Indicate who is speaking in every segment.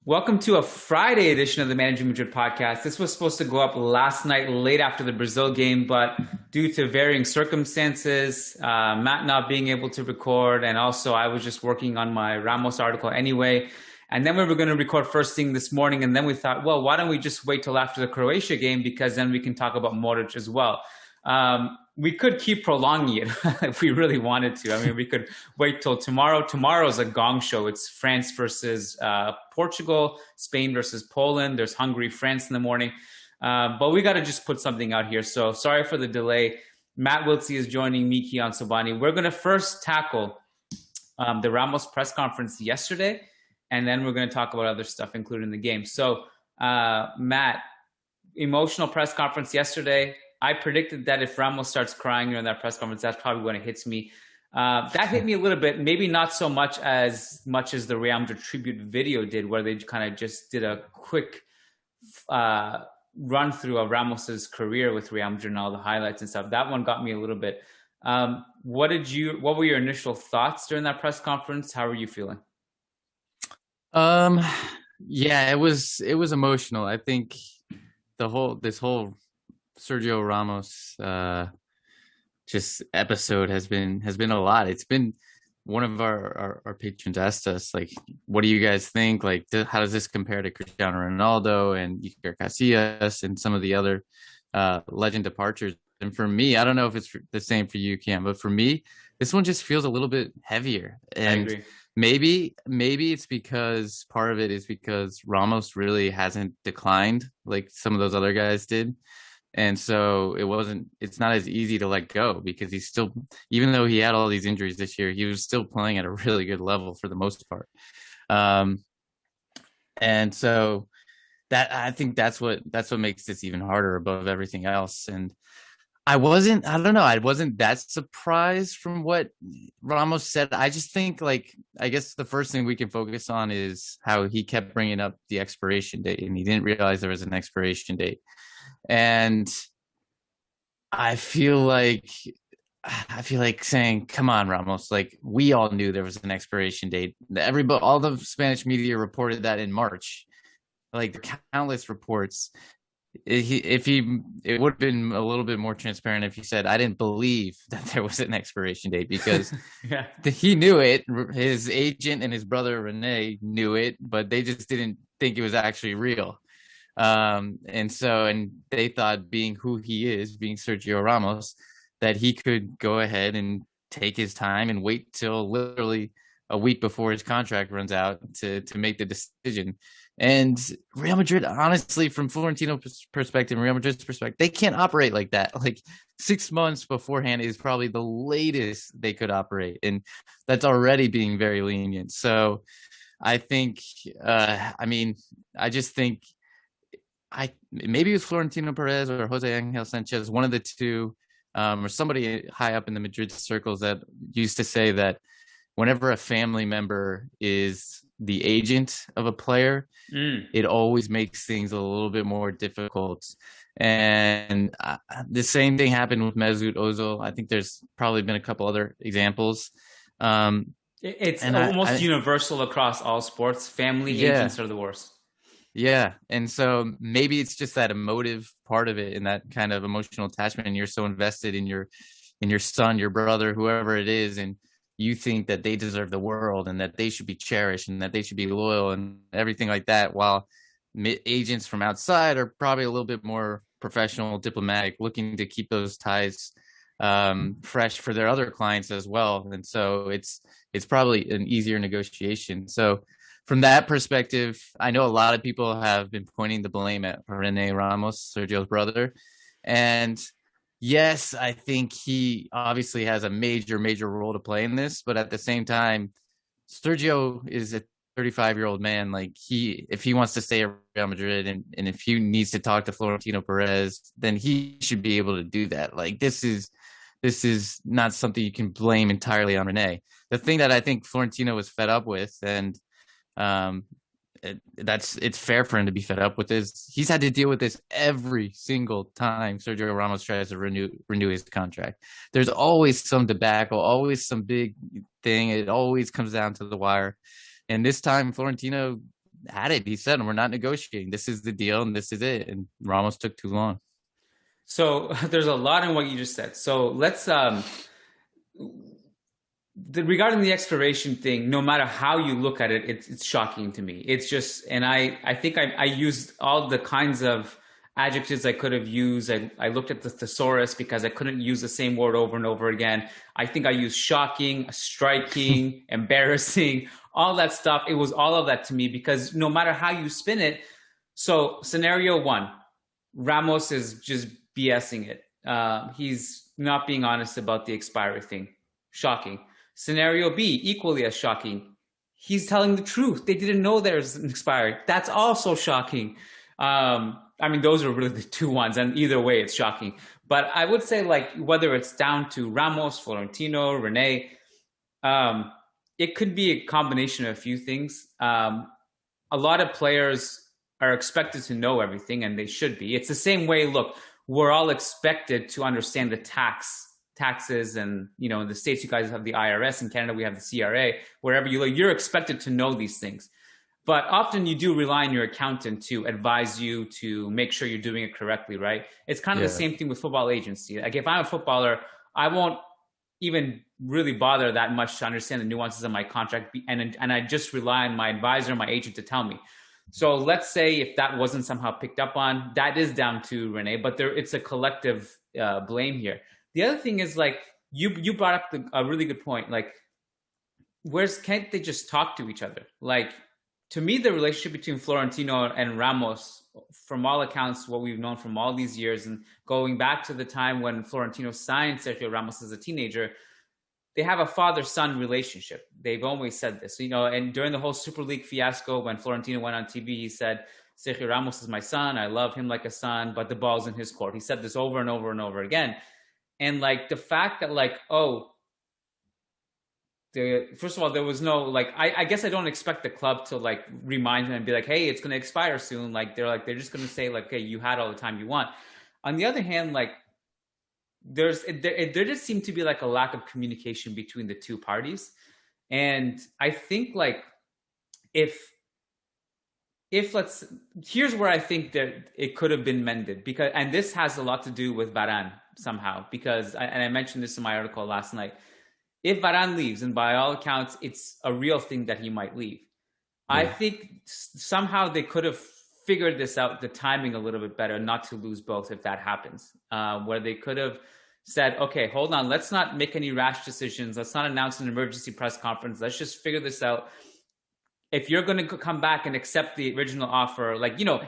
Speaker 1: Welcome to a Friday edition of the Managing Madrid podcast. This was supposed to go up last night, late after the Brazil game, but due to varying circumstances, Matt not being able to record, and also I was just working on my Ramos article anyway. And then we were going to record first thing this morning, and then we thought, well, why don't we just wait till after the Croatia game because then we can talk about Modric as well. We could keep prolonging it if we really wanted to. I mean, we could wait till tomorrow. Tomorrow's a gong show. It's France versus Portugal, Spain versus Poland. There's Hungary, France in the morning. But we got to just put something out here. So sorry for the delay. Matt Wiltsey is joining me, Kiyan Sobani. We're going to first tackle the Ramos press conference yesterday, and then we're going to talk about other stuff, including the game. So, Matt, emotional press conference yesterday. I predicted that if Ramos starts crying during that press conference, that's probably when it hits me. That hit me a little bit, maybe not so much as the Real Madrid tribute video did, where they kind of just did a quick run through of Ramos's career with Real Madrid and all the highlights and stuff. That one got me a little bit. What were your initial thoughts during that press conference? How were you feeling?
Speaker 2: Yeah, it was emotional. I think this whole Sergio Ramos just episode has been a lot. It's been one of our patrons asked us, like, what do you guys think? Like, how does this compare to Cristiano Ronaldo and Iker Casillas and some of the other legend departures? And for me, I don't know if it's the same for you, Cam, but for me, this one just feels a little bit heavier. And
Speaker 1: I agree.
Speaker 2: maybe it's because part of it is because Ramos really hasn't declined like some of those other guys did. And so it's not as easy to let go because he's still, even though he had all these injuries this year, he was still playing at a really good level for the most part. And so I think that's what makes this even harder above everything else. And I wasn't that surprised from what Ramos said. I just think, like, I guess the first thing we can focus on is how he kept bringing up the expiration date and he didn't realize there was an expiration date. And I feel like saying, come on, Ramos, like, we all knew there was an expiration date. All the Spanish media reported that in March, like the countless reports. It would have been a little bit more transparent if he said, I didn't believe that there was an expiration date because
Speaker 1: Yeah.
Speaker 2: he knew it. His agent and his brother Rene knew it, but they just didn't think it was actually real. And they thought, being who he is, being Sergio Ramos, that he could go ahead and take his time and wait till literally a week before his contract runs out to make the decision. And Real Madrid, honestly, from Florentino's perspective, Real Madrid's perspective, they can't operate like that. Like, 6 months beforehand is probably the latest they could operate, and that's already being very lenient. So I think, I just think maybe it was Florentino Perez or Jose Angel Sanchez, one of the two, or somebody high up in the Madrid circles, that used to say that whenever a family member is the agent of a player, it always makes things a little bit more difficult. And the same thing happened with Mesut Ozil. I think there's probably been a couple other examples.
Speaker 1: It's almost universal across all sports. Family agents are the worst.
Speaker 2: Yeah. And so maybe it's just that emotive part of it and that kind of emotional attachment. And you're so invested in your son, your brother, whoever it is. And you think that they deserve the world and that they should be cherished and that they should be loyal and everything like that. While agents from outside are probably a little bit more professional, diplomatic, looking to keep those ties fresh for their other clients as well. And so it's probably an easier negotiation. So from that perspective, I know a lot of people have been pointing the blame at Rene Ramos, Sergio's brother. And yes, I think he obviously has a major, major role to play in this. But at the same time, Sergio is a 35-year-old man. Like, if he wants to stay at Real Madrid and if he needs to talk to Florentino Perez, then he should be able to do that. Like, this is not something you can blame entirely on Rene. The thing that I think Florentino was fed up with, and it's fair for him to be fed up with this. He's had to deal with this every single time Sergio Ramos tries to renew his contract. There's always some debacle, always some big thing. It always comes down to the wire. And this time, Florentino had it. He said, we're not negotiating. This is the deal and this is it. And Ramos took too long.
Speaker 1: So there's a lot in what you just said. So let's regarding the expiration thing, no matter how you look at it, it's shocking to me. It's just, and I think I used all the kinds of adjectives I could have used. I looked at the thesaurus because I couldn't use the same word over and over again. I think I used shocking, striking, embarrassing, all that stuff. It was all of that to me because no matter how you spin it. So scenario one, Ramos is just BSing it. He's not being honest about the expiry thing. Shocking. Scenario B, equally as shocking. He's telling the truth. They didn't know there's an expiry. That's also shocking. I mean, those are really the two ones, and either way, it's shocking. But I would say, like, whether it's down to Ramos, Florentino, Rene, it could be a combination of a few things. A lot of players are expected to know everything, and they should be. It's the same way, look, we're all expected to understand the taxes, and, you know, in the States, you guys have the IRS. In Canada, we have the CRA. Wherever you live, you're expected to know these things. But often you do rely on your accountant to advise you to make sure you're doing it correctly, right? It's kind of the same thing with football agency. Like, if I'm a footballer, I won't even really bother that much to understand the nuances of my contract, and I just rely on my advisor, my agent, to tell me. So let's say if that wasn't somehow picked up on, that is down to Rene, but it's a collective blame here. The other thing is, like, you brought up a really good point. Like, can't they just talk to each other? Like, to me, the relationship between Florentino and Ramos, from all accounts, what we've known from all these years, and going back to the time when Florentino signed Sergio Ramos as a teenager, they have a father-son relationship. They've always said this, you know, and during the whole Super League fiasco, when Florentino went on TV, he said, Sergio Ramos is my son. I love him like a son, but the ball's in his court. He said this over and over and over again. And, like, the fact that, like, first of all, there was no, like, I guess I don't expect the club to, like, remind him and be like, hey, it's going to expire soon. Like, they're just going to say, like, hey, you had all the time you want. On the other hand, like, there just seemed to be, like, a lack of communication between the two parties. And I think, like, here's where I think that it could have been mended, because, and this has a lot to do with Varane somehow, because, and I mentioned this in my article last night, if Varane leaves, and by all accounts, it's a real thing that he might leave, I think somehow they could have figured this out, the timing a little bit better, not to lose both if that happens, where they could have said, okay, hold on, let's not make any rash decisions. Let's not announce an emergency press conference. Let's just figure this out. If you're going to come back and accept the original offer, like, you know,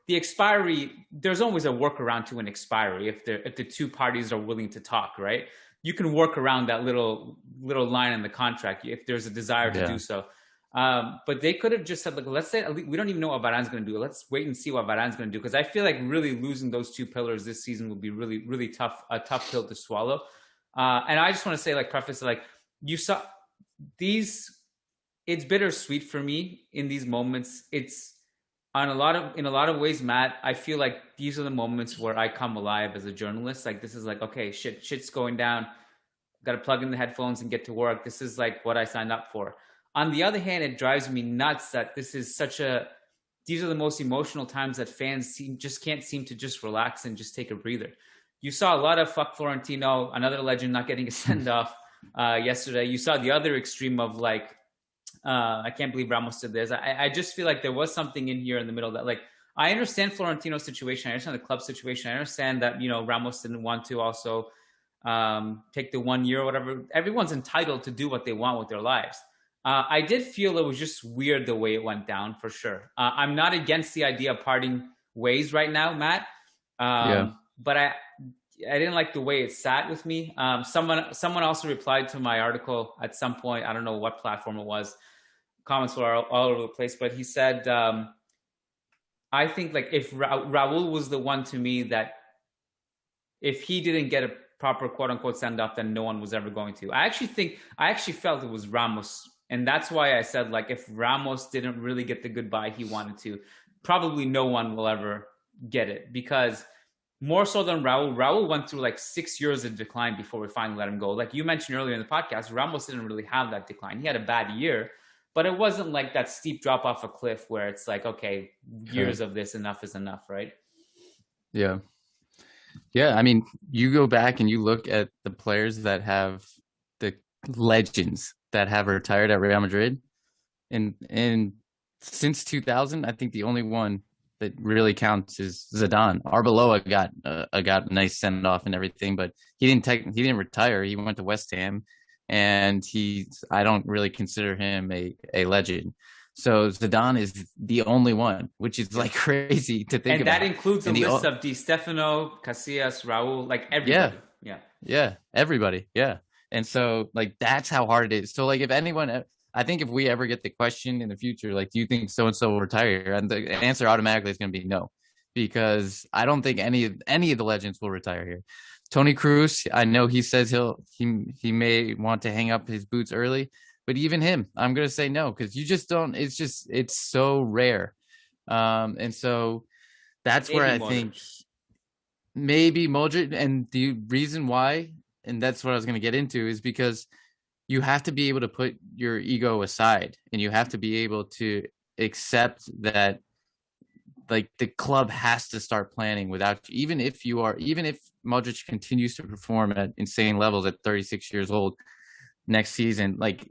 Speaker 1: the expiry, there's always a workaround to an expiry if the two parties are willing to talk, right? You can work around that little line in the contract if there's a desire to do so. But they could have just said, like, let's say, we don't even know what Varane's going to do. Let's wait and see what Varane's going to do. Because I feel like really losing those two pillars this season will be really, really tough, a tough pill to swallow. And I just want to say, like, preface, like, you saw these, it's bittersweet for me in these moments. It's in a lot of ways, Matt, I feel like these are the moments where I come alive as a journalist. Like, this is like, okay, shit's going down. Got to plug in the headphones and get to work. This is like what I signed up for. On the other hand, it drives me nuts that this is these are the most emotional times that fans just can't seem to just relax and just take a breather. You saw a lot of fuck Florentino, another legend, not getting a send off yesterday. You saw the other extreme of, like, I can't believe Ramos did this. I just feel like there was something in here in the middle that, like, I understand Florentino's situation. I understand the club situation. I understand that, you know, Ramos didn't want to also take the 1 year or whatever. Everyone's entitled to do what they want with their lives. I did feel it was just weird the way it went down, for sure. I'm not against the idea of parting ways right now, Matt. But I didn't like the way it sat with me. Someone also replied to my article at some point. I don't know what platform it was. Comments were all over the place, but he said, I think, like, if Raul was the one, to me, that if he didn't get a proper quote unquote send off, then no one was ever going to. I actually felt it was Ramos. And that's why I said, like, if Ramos didn't really get the goodbye he wanted to, probably no one will ever get it, because more so than Raul went through like 6 years of decline before we finally let him go. Like you mentioned earlier in the podcast, Ramos didn't really have that decline. He had a bad year, but it wasn't like that steep drop off a cliff where it's like, okay, years of this, enough is enough, right?
Speaker 2: Yeah. Yeah. I mean, you go back and you look at the players that have the legends that have retired at Real Madrid. And since 2000, I think the only one that really counts is Zidane. Arbeloa got a nice send off and everything, but he didn't retire. He went to West Ham, and I don't really consider him a legend. So Zidane is the only one, which is like crazy to think about.
Speaker 1: And that includes a list of Di Stefano, Casillas, Raul, like everybody.
Speaker 2: Yeah, everybody. Yeah. And so like that's how hard it is. So like I think if we ever get the question in the future, like, do you think so and so will retire? And the answer automatically is going to be no, because I don't think any of the legends will retire here. Tony Cruz, I know he says he may want to hang up his boots early, but even him, I'm going to say no, because you just don't. It's so rare, and so that's where I think maybe Modric, and the reason why, and that's what I was going to get into, is because you have to be able to put your ego aside, and you have to be able to accept that like the club has to start planning without you. Even if Modric continues to perform at insane levels at 36 years old next season, like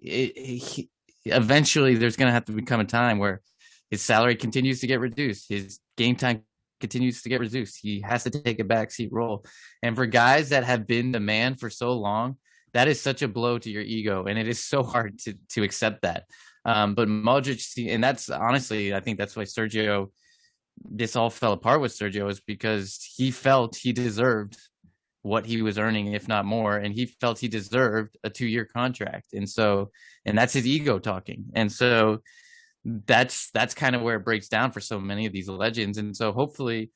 Speaker 2: eventually there's going to have to become a time where his salary continues to get reduced. His game time continues to get reduced. He has to take a backseat role. And for guys that have been the man for so long, that is such a blow to your ego, and it is so hard to accept that. But Modric, and that's honestly, I think that's why this all fell apart with Sergio, is because he felt he deserved what he was earning, if not more, and he felt he deserved a 2-year contract. And that's his ego talking. And so that's kind of where it breaks down for so many of these legends. And so hopefully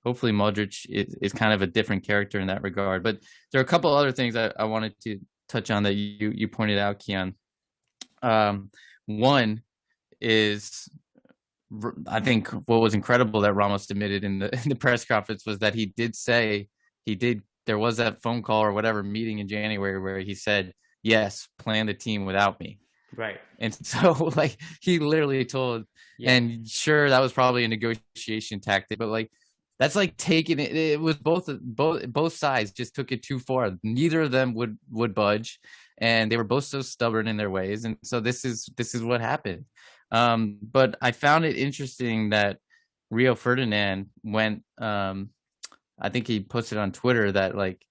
Speaker 2: Modric is kind of a different character in that regard. But there are a couple other things I wanted to touch on that you pointed out, Kian. One is, I think what was incredible that Ramos admitted in the press conference was that he did say there was that phone call or whatever meeting in January where he said, yes, plan the team without me.
Speaker 1: Right.
Speaker 2: And so like he literally told, and sure, that was probably a negotiation tactic, but like, that's like taking it. It was both sides just took it too far. Neither of them would budge, and they were both so stubborn in their ways. And so this is what happened. But I found it interesting that Rio Ferdinand went. I think he posted on Twitter that like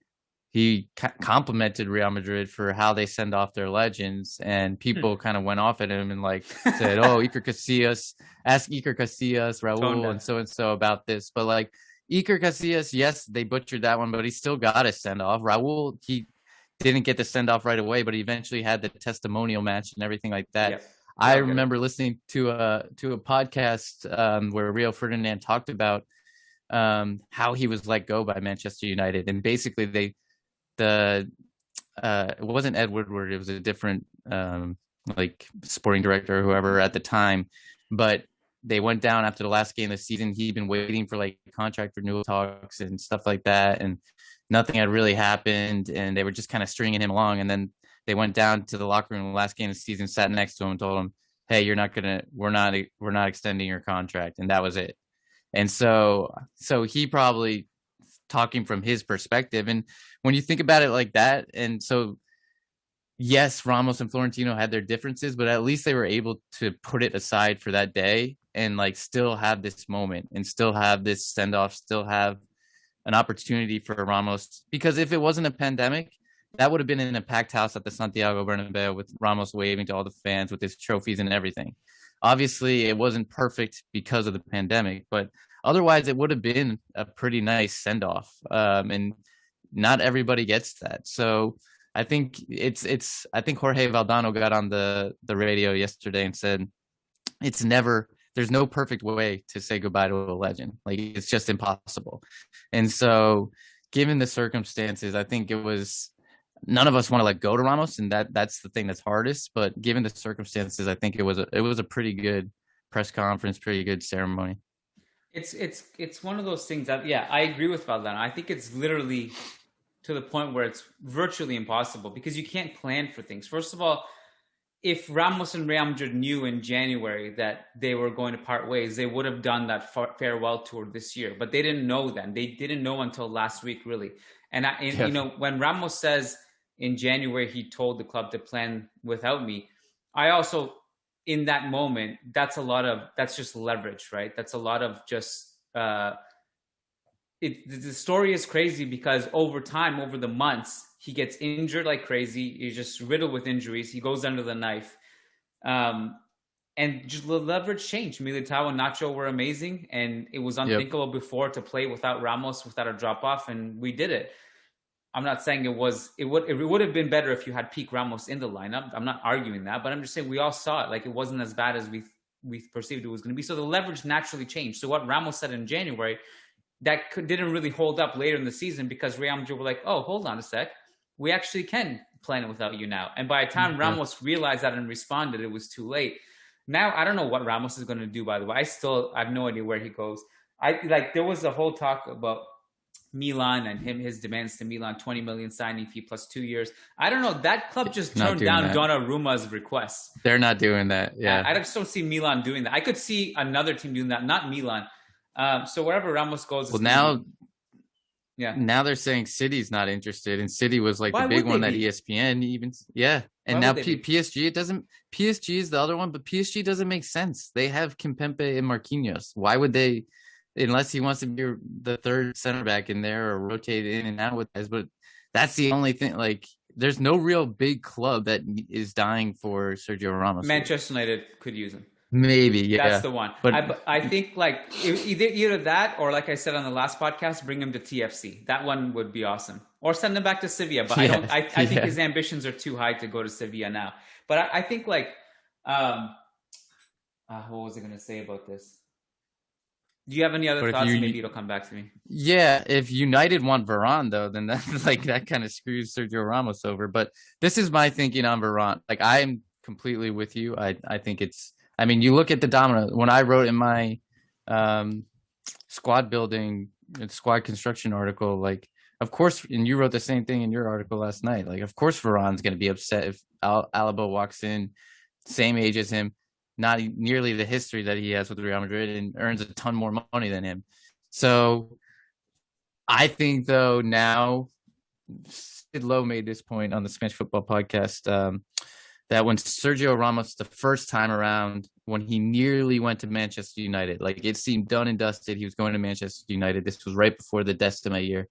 Speaker 2: he complimented Real Madrid for how they send off their legends, and people kind of went off at him and like said, "Oh, Iker Casillas, ask Iker Casillas, Raul, and so about this." But like Iker Casillas, yes, they butchered that one, but he still got a send off. Raul, he didn't get the send off right away, but he eventually had the testimonial match and everything like that. Yes. I remember listening to a podcast where Rio Ferdinand talked about how he was let go by Manchester United, and basically it wasn't Ed Woodward, it was a different like sporting director or whoever at the time, but they went down after the last game of the season. He'd been waiting for like contract renewal talks and stuff like that, and nothing had really happened, and they were just kind of stringing him along. And then they went down to the locker room the last game of the season, sat next to him, and told him, "Hey, we're not extending your contract," and that was it. And so he probably talking from his perspective. And when you think about it like that, and so yes, Ramos and Florentino had their differences, but at least they were able to put it aside for that day and like still have this moment and still have this send off, still have an opportunity for Ramos. Because if it wasn't a pandemic, that would have been in a packed house at the Santiago Bernabeu with Ramos waving to all the fans with his trophies and everything. Obviously, it wasn't perfect because of the pandemic, but otherwise it would have been a pretty nice send off. And not everybody gets that. So I think I think Jorge Valdano got on the radio yesterday and said there's no perfect way to say goodbye to a legend. Like, it's just impossible. And so given the circumstances, I think none of us want to let go to Ramos, and that's the thing that's hardest. But given the circumstances, I think it was a pretty good press conference, pretty good ceremony.
Speaker 1: It's one of those things that, yeah, I agree with Valdano. I think it's literally to the point where it's virtually impossible because you can't plan for things. First of all, if Ramos and Real Madrid knew in January that they were going to part ways, they would have done that farewell tour this year. But they didn't know then. They didn't know until last week, really. And you know, when Ramos says in January he told the club to plan without me, I also, in that moment, that's just leverage, right? That's a lot of just the story is crazy because over time, over the months, he gets injured like crazy. He's just riddled with injuries. He goes under the knife. And just the leverage changed. Militao and Nacho were amazing, and it was unthinkable before to play without Ramos, without a drop off, and we did it. I'm not saying it would have been better if you had peak Ramos in the lineup. I'm not arguing that, but I'm just saying we all saw it. Like, it wasn't as bad as we perceived it was going to be. So the leverage naturally changed. So what Ramos said in January, didn't really hold up later in the season because Real Madrid were like, oh, hold on a sec. We actually can plan it without you now. And by the time Ramos realized that and responded, it was too late. Now, I don't know what Ramos is going to do, by the way. I have no idea where he goes. There was a whole talk about Milan and his demands to Milan, 20 million signing fee plus 2 years. I don't know. That club just turned down Donnarumma's request.
Speaker 2: They're not doing that. Yeah.
Speaker 1: I just don't see Milan doing that. I could see another team doing that, not Milan. So wherever Ramos goes.
Speaker 2: Well, now they're saying City's not interested, and City was like the big one that ESPN even. Yeah. And now PSG, PSG is the other one, but PSG doesn't make sense. They have Kimpembe and Marquinhos. Why would they, unless he wants to be the third center back in there or rotate in and out with guys? But that's the only thing. Like, there's no real big club that is dying for Sergio Ramos.
Speaker 1: Manchester United could use him.
Speaker 2: Maybe, yeah.
Speaker 1: That's the one. But I think like either that or, like I said on the last podcast, bring him to TFC. That one would be awesome. Or send him back to Sevilla. But I think his ambitions are too high to go to Sevilla now. But I think like, what was I going to say about this? Do you have any other thoughts? Maybe it'll come back to me.
Speaker 2: Yeah, if United want Varane, though, then that kind of screws Sergio Ramos over. But this is my thinking on Varane. Like, I'm completely with you. I think it's. I mean, you look at the domino. When I wrote in my squad construction article, like, of course, and you wrote the same thing in your article last night. Like, of course, Varane's going to be upset if Alaba walks in, same age as him, not nearly the history that he has with Real Madrid, and earns a ton more money than him. So I think, though, now Sid Lowe made this point on the Spanish Football Podcast, that when Sergio Ramos, the first time around, when he nearly went to Manchester United, like, it seemed done and dusted, he was going to Manchester United. This was right before the Decima year.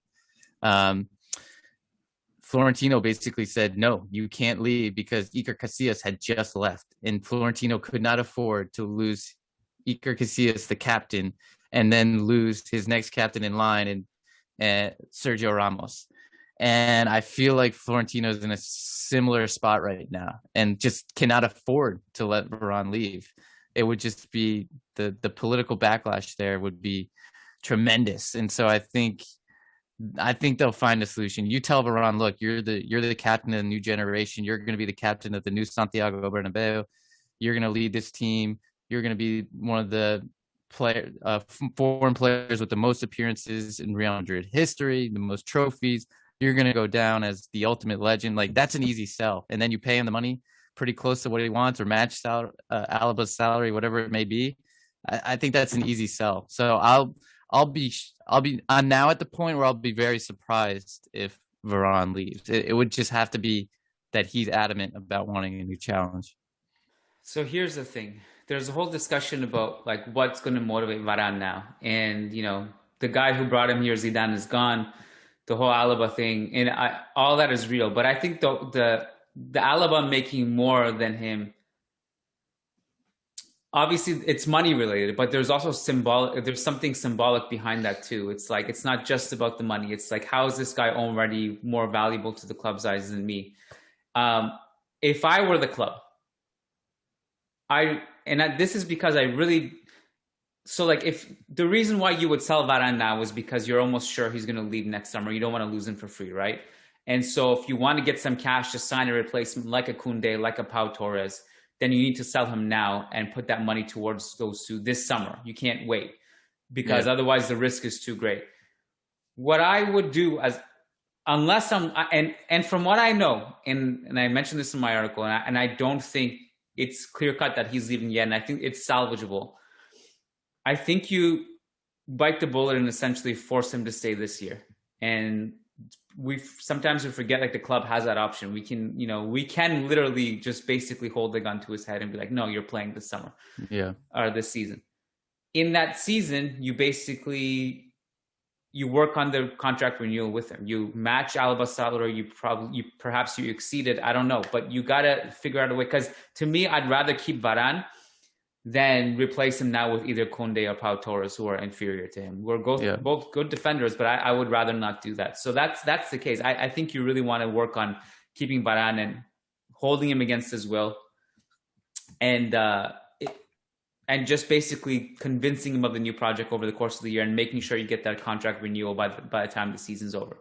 Speaker 2: Florentino basically said, no, you can't leave, because Iker Casillas had just left, and Florentino could not afford to lose Iker Casillas, the captain, and then lose his next captain in line, and Sergio Ramos. And I feel like Florentino's in a similar spot right now and just cannot afford to let Varane leave. It would just be the political backlash there would be tremendous. And so I think they'll find a solution. You tell Varane, look, you're the captain of the new generation. You're going to be the captain of the new Santiago Bernabeu. You're going to lead this team. You're going to be one of the foreign players with the most appearances in Real Madrid history, the most trophies. You're going to go down as the ultimate legend. Like, that's an easy sell. And then you pay him the money pretty close to what he wants, or match Alaba's salary, whatever it may be. I think that's an easy sell. So I'm now at the point where I'll be very surprised if Varane leaves. It would just have to be that he's adamant about wanting a new challenge.
Speaker 1: So here's the thing. There's a whole discussion about like what's going to motivate Varane now. And, you know, the guy who brought him here, Zidane, is gone. The whole Alaba thing, and all that is real. But I think the Alaba making more than him, obviously it's money related, but there's also there's something symbolic behind that too. It's like, it's not just about the money. It's like, how is this guy already more valuable to the club's eyes than me? If I were the club, this is because I really. So, like, if the reason why you would sell Varane now is because you're almost sure he's going to leave next summer. You don't want to lose him for free, right? And so if you want to get some cash to sign a replacement like a Koundé, like a Pau Torres, then you need to sell him now and put that money towards those two this summer. You can't wait, because otherwise the risk is too great. What I would do unless and from what I know, and I mentioned this in my article, and I don't think it's clear cut that he's leaving yet, and I think it's salvageable. I think you bite the bullet and essentially force him to stay this year. And sometimes we forget, like, the club has that option. We can literally just basically hold the gun to his head and be like, no, you're playing this summer, or this season. In that season, you work on the contract renewal with him. You match Alba's salary, perhaps you exceed it. I don't know, but you gotta figure out a way. Because to me, I'd rather keep Varane than replace him now with either Koundé or Pau Torres, who are inferior to him. We're both good defenders, but I would rather not do that. So that's the case. I think you really want to work on keeping Varane and holding him against his will, and just basically convincing him of the new project over the course of the year, and making sure you get that contract renewal by the time the season's over.